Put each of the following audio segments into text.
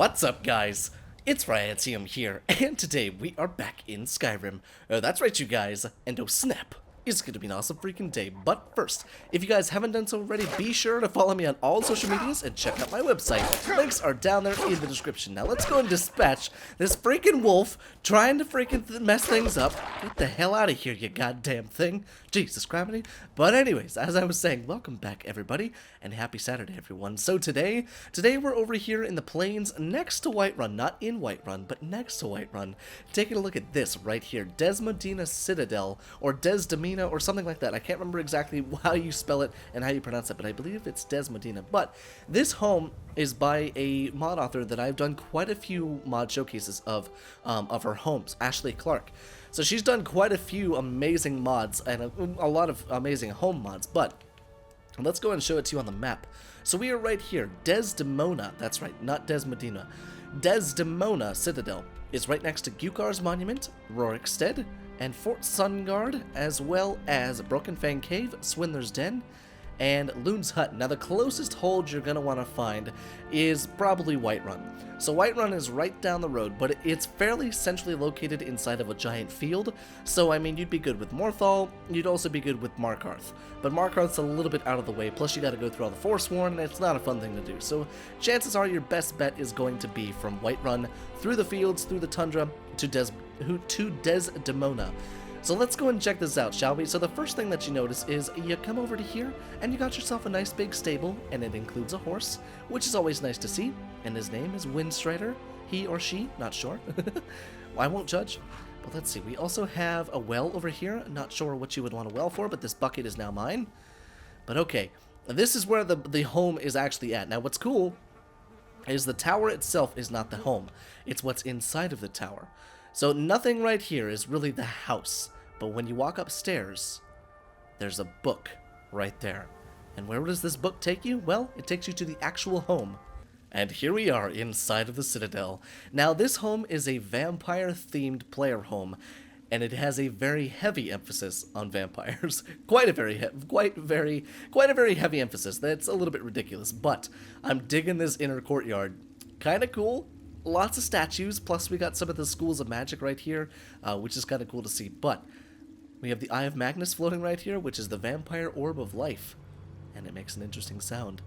What's up, guys? It's Ryantium here, and today we are back in Skyrim. That's right, you guys, and oh snap, it's gonna be an awesome freaking day. But first, if you guys haven't done so already, be sure to follow me on all social medias and check out my website. Links are down there in the description. Now let's go and dispatch this freaking wolf trying to freaking mess things up. Get the hell out of here, you goddamn thing. Jesus Christ. But anyways, as I was saying, welcome back everybody, and happy Saturday everyone. So today we're over here in the plains next to Whiterun, not in Whiterun, but next to Whiterun, taking a look at this right here, Desmodina Citadel, or Desdemona, or something like that. I can't remember exactly how you spell it and how you pronounce it, but I believe it's Desmodina. But this home is by a mod author that I've done quite a few mod showcases of her homes, Ashley Clark. So she's done quite a few amazing mods and a lot of amazing home mods, but let's go and show it to you on the map. So we are right here, Desdemona, that's right, not Desmodina. Desdemona Citadel is right next to Gukar's Monument, Rorikstead, and Fort Sunguard, as well as Broken Fang Cave, Swindler's Den, and Loon's Hut. Now the closest hold you're going to want to find is probably Whiterun. So Whiterun is right down the road, but it's fairly centrally located inside of a giant field, so I mean you'd be good with Morthal, you'd also be good with Markarth. But Markarth's a little bit out of the way, plus you gotta go through all the Forsworn, and it's not a fun thing to do. So chances are your best bet is going to be from Whiterun, through the fields, through the tundra, to Desdemona. So let's go and check this out, shall we? So the first thing that you notice is you come over to here, and you got yourself a nice big stable, and it includes a horse, which is always nice to see, and his name is Windstrider, he or she, not sure. I won't judge. But let's see, we also have a well over here, not sure what you would want a well for, but this bucket is now mine. But okay, this is where the home is actually at. Now what's cool is the tower itself is not the home, it's what's inside of the tower. So nothing right here is really the house, but when you walk upstairs, there's a book right there. And where does this book take you? Well, it takes you to the actual home. And here we are inside of the Citadel. Now this home is a vampire-themed player home, and it has a very heavy emphasis on vampires. Quite a very heavy emphasis. That's a little bit ridiculous, but I'm digging this inner courtyard. Kind of cool. Lots of statues, plus we got some of the schools of magic right here, which is kind of cool to see. But we have the Eye of Magnus floating right here, which is the vampire orb of life, and it makes an interesting sound.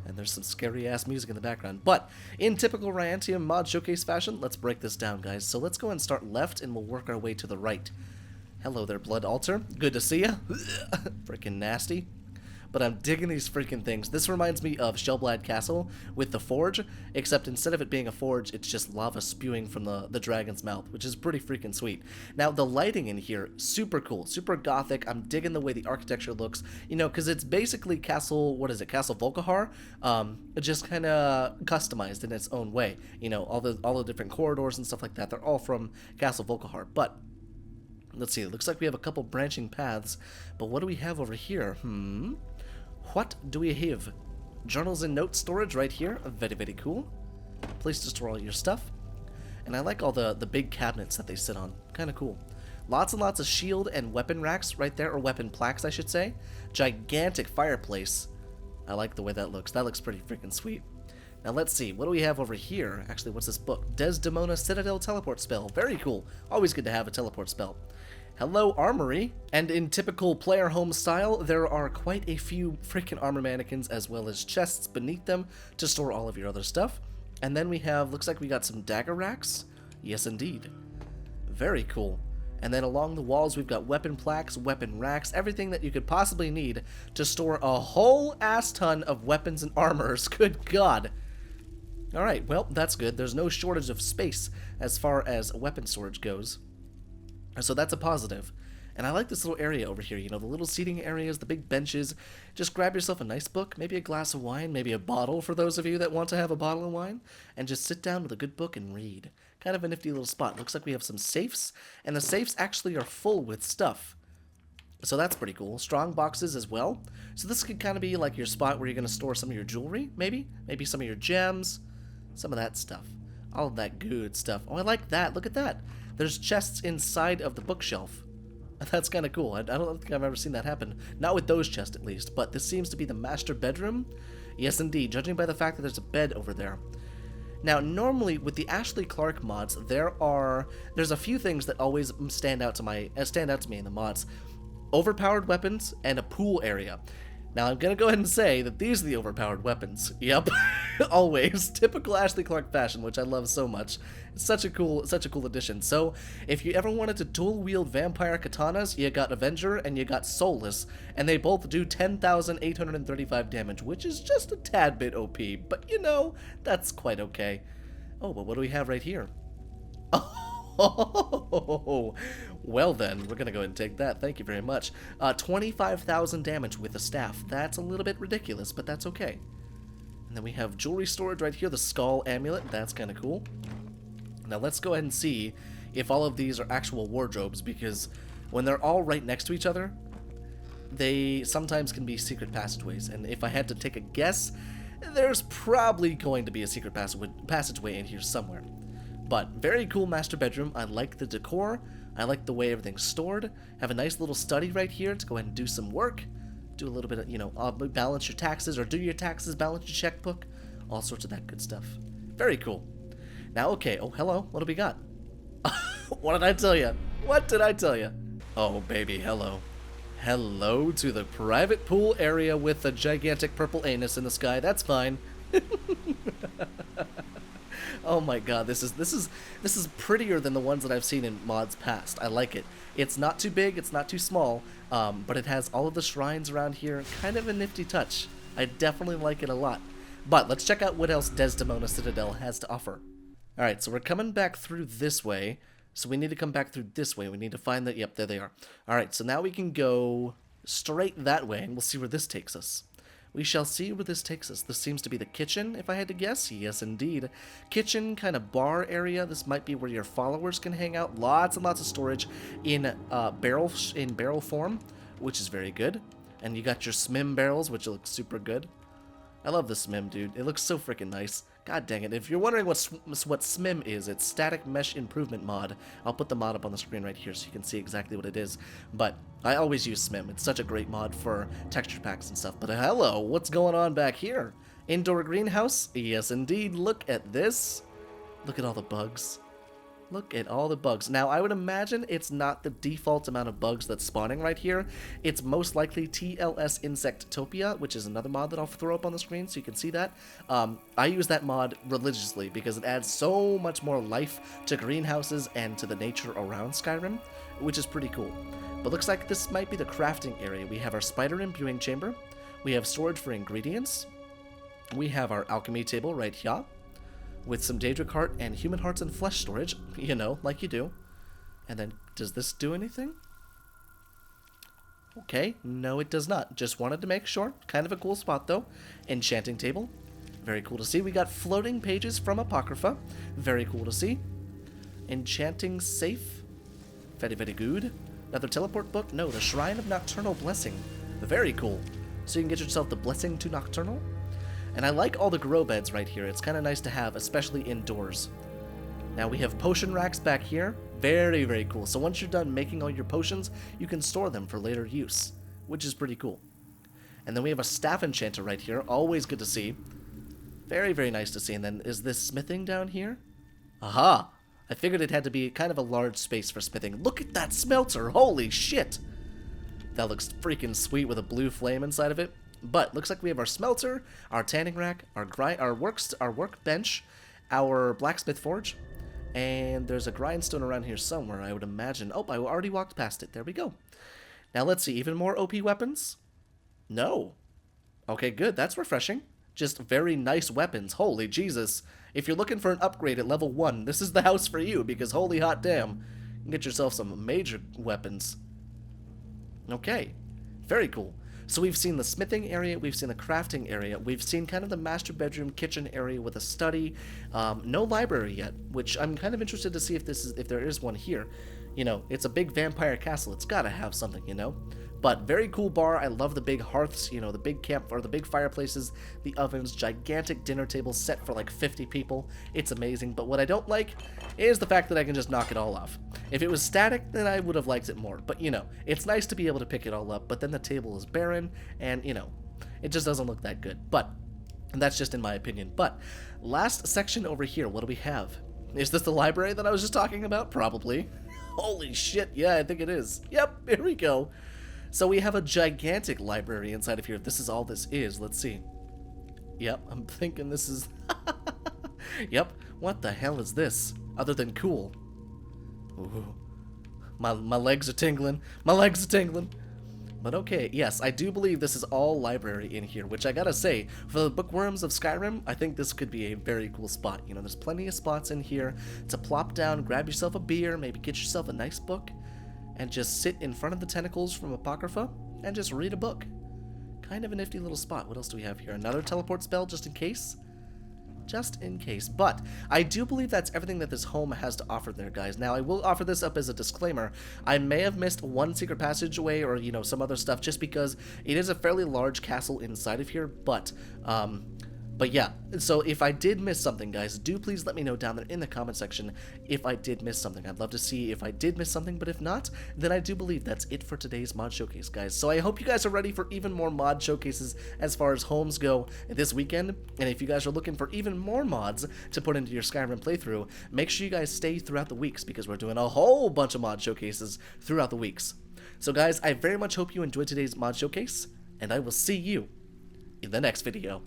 And there's some scary-ass music in the background. But in typical Ryantium mod showcase fashion, let's break this down, guys. So let's go and start left, and we'll work our way to the right. Hello there, Blood Altar. Good to see ya. Freaking nasty. But I'm digging these freaking things. This reminds me of Shellblad Castle with the forge, except instead of it being a forge, it's just lava spewing from the dragon's mouth, which is pretty freaking sweet. Now, the lighting in here, super cool, super gothic. I'm digging the way the architecture looks, you know, because it's basically Castle, what is it, Castle Volkihar, just kind of customized in its own way. You know, all the different corridors and stuff like that, they're all from Castle Volkihar. But let's see, it looks like we have a couple branching paths, but what do we have over here? What do we have? Journals and note storage right here. Very, very cool. Place to store all your stuff. And I like all the big cabinets that they sit on. Kind of cool. Lots and lots of shield and weapon racks right there, or weapon plaques, I should say. Gigantic fireplace. I like the way that looks. That looks pretty freaking sweet. Now let's see. What do we have over here? Actually, what's this book? Desdemona Citadel teleport spell. Very cool. Always good to have a teleport spell. Hello, armory. And in typical player home style, there are quite a few freaking armor mannequins as well as chests beneath them to store all of your other stuff. And then we have, looks like we got some dagger racks. Yes, indeed. Very cool. And then along the walls, we've got weapon plaques, weapon racks, everything that you could possibly need to store a whole ass ton of weapons and armors. Good God. Alright, well, that's good. There's no shortage of space as far as weapon storage goes. So that's a positive. And I like this little area over here, you know, the little seating areas, the big benches. Just grab yourself a nice book, maybe a glass of wine, maybe a bottle for those of you that want to have a bottle of wine, and just sit down with a good book and read. Kind of a nifty little spot. Looks like we have some safes, and the safes actually are full with stuff. So that's pretty cool. Strong boxes as well. So this could kind of be like your spot where you're going to store some of your jewelry, maybe? Maybe some of your gems, some of that stuff. All of that good stuff. Oh, I like that. Look at that. There's chests inside of the bookshelf. That's kind of cool. I don't think I've ever seen that happen. Not with those chests, at least. But this seems to be the master bedroom. Yes, indeed. Judging by the fact that there's a bed over there. Now, normally with the Ashley Clark mods, there's a few things that always stand out to me in the mods: overpowered weapons and a pool area. Now, I'm gonna go ahead and say that these are the overpowered weapons. Yep, always typical Ashley Clark fashion, which I love so much. It's such a cool addition. So, if you ever wanted to dual wield vampire katanas, you got Avenger and you got Soulless, and they both do 10,835 damage, which is just a tad bit OP. But you know, that's quite okay. Oh, but what do we have right here? Oh, well then, we're gonna go ahead and take that. Thank you very much. 25,000 damage with the staff. That's a little bit ridiculous, but that's okay. And then we have jewelry storage right here, the skull amulet. That's kind of cool. Now let's go ahead and see if all of these are actual wardrobes, because when they're all right next to each other, they sometimes can be secret passageways. And if I had to take a guess, there's probably going to be a secret passageway in here somewhere. But very cool master bedroom. I like the decor. I like the way everything's stored. Have a nice little study right here to go ahead and do some work. Do a little bit of, you know, balance your taxes, or do your taxes, balance your checkbook. All sorts of that good stuff. Very cool. Now, okay. Oh, hello. What do we got? What did I tell you? What did I tell you? Oh, baby, hello. Hello to the private pool area with the gigantic purple anus in the sky. That's fine. Oh my god, this is prettier than the ones that I've seen in mods past. I like it. It's not too big, it's not too small, but it has all of the shrines around here. Kind of a nifty touch. I definitely like it a lot. But let's check out what else Desdemona Citadel has to offer. Alright, so we're coming back through this way. So we need to come back through this way. We need to find that. Yep, there they are. Alright, so now we can go straight that way, and we'll see where this takes us. We shall see where this takes us. This seems to be the kitchen, if I had to guess. Yes, indeed. Kitchen, kind of bar area. This might be where your followers can hang out. Lots and lots of storage in barrel form, which is very good. And you got your SMIM barrels, which look super good. I love the SMIM, dude. It looks so freaking nice. God dang it. If you're wondering what SMIM is, it's Static Mesh Improvement Mod. I'll put the mod up on the screen right here so you can see exactly what it is. But I always use SMIM. It's such a great mod for texture packs and stuff. But hello, what's going on back here? Indoor greenhouse? Yes, indeed. Look at this. Look at all the bugs. Look at all the bugs. Now, I would imagine it's not the default amount of bugs that's spawning right here. It's most likely TLS Insectopia, which is another mod that I'll throw up on the screen so you can see that. I use that mod religiously because it adds so much more life to greenhouses and to the nature around Skyrim, which is pretty cool. But looks like this might be the crafting area. We have our spider imbuing chamber. We have storage for ingredients. We have our alchemy table right here, with some Daedric heart and human hearts and flesh storage, you know, like you do. And then, does this do anything? Okay, no it does not. Just wanted to make sure. Kind of a cool spot though. Enchanting table. Very cool to see. We got floating pages from Apocrypha. Very cool to see. Enchanting safe. Very, very good. Another teleport book. No, the Shrine of Nocturnal Blessing. Very cool. So you can get yourself the Blessing to Nocturnal. And I like all the grow beds right here. It's kind of nice to have, especially indoors. Now we have potion racks back here. Very, very cool. So once you're done making all your potions, you can store them for later use, which is pretty cool. And then we have a staff enchanter right here. Always good to see. Very, very nice to see. And then is this smithing down here? Aha! I figured it had to be kind of a large space for smithing. Look at that smelter! Holy shit! That looks freaking sweet with a blue flame inside of it. But looks like we have our smelter, our tanning rack, our workbench, our blacksmith forge, and there's a grindstone around here somewhere, I would imagine. Oh, I already walked past it. There we go. Now let's see, even more OP weapons? No. Okay, good. That's refreshing. Just very nice weapons. Holy Jesus. If you're looking for an upgrade at level 1, this is the house for you, because holy hot damn, you can get yourself some major weapons. Okay. Very cool. So we've seen the smithing area, we've seen the crafting area, we've seen kind of the master bedroom kitchen area with a study. No library yet, which I'm kind of interested to see if there is one here. You know, it's a big vampire castle, it's gotta have something, you know? But very cool bar. I love the big hearths, you know, the big camp or the big fireplaces, the ovens, gigantic dinner tables set for like 50 people. It's amazing. But what I don't like is the fact that I can just knock it all off. If it was static, then I would have liked it more. But, you know, it's nice to be able to pick it all up, but then the table is barren and, you know, it just doesn't look that good. But And that's just in my opinion. But last section over here, what do we have? Is this the library that I was just talking about? Probably. Holy shit, yeah, I think it is. Yep, here we go. So we have a gigantic library inside of here. If this is all this is, let's see. Yep, I'm thinking this is... Yep, what the hell is this? Other than cool. Ooh. My legs are tingling. My legs are tingling. But okay, yes, I do believe this is all library in here, which I gotta say, for the bookworms of Skyrim, I think this could be a very cool spot. You know, there's plenty of spots in here to plop down, grab yourself a beer, maybe get yourself a nice book, and just sit in front of the tentacles from Apocrypha and just read a book. Kind of a nifty little spot. What else do we have here? Another teleport spell, just in case? Just in case. But I do believe that's everything that this home has to offer there, guys. Now, I will offer this up as a disclaimer. I may have missed one secret passageway or, you know, some other stuff just because it is a fairly large castle inside of here, but yeah, so if I did miss something, guys, do please let me know down there in the comment section if I did miss something. I'd love to see if I did miss something, but if not, then I do believe that's it for today's mod showcase, guys. So I hope you guys are ready for even more mod showcases as far as homes go this weekend, and if you guys are looking for even more mods to put into your Skyrim playthrough, make sure you guys stay throughout the weeks because we're doing a whole bunch of mod showcases throughout the weeks. So guys, I very much hope you enjoyed today's mod showcase, and I will see you in the next video.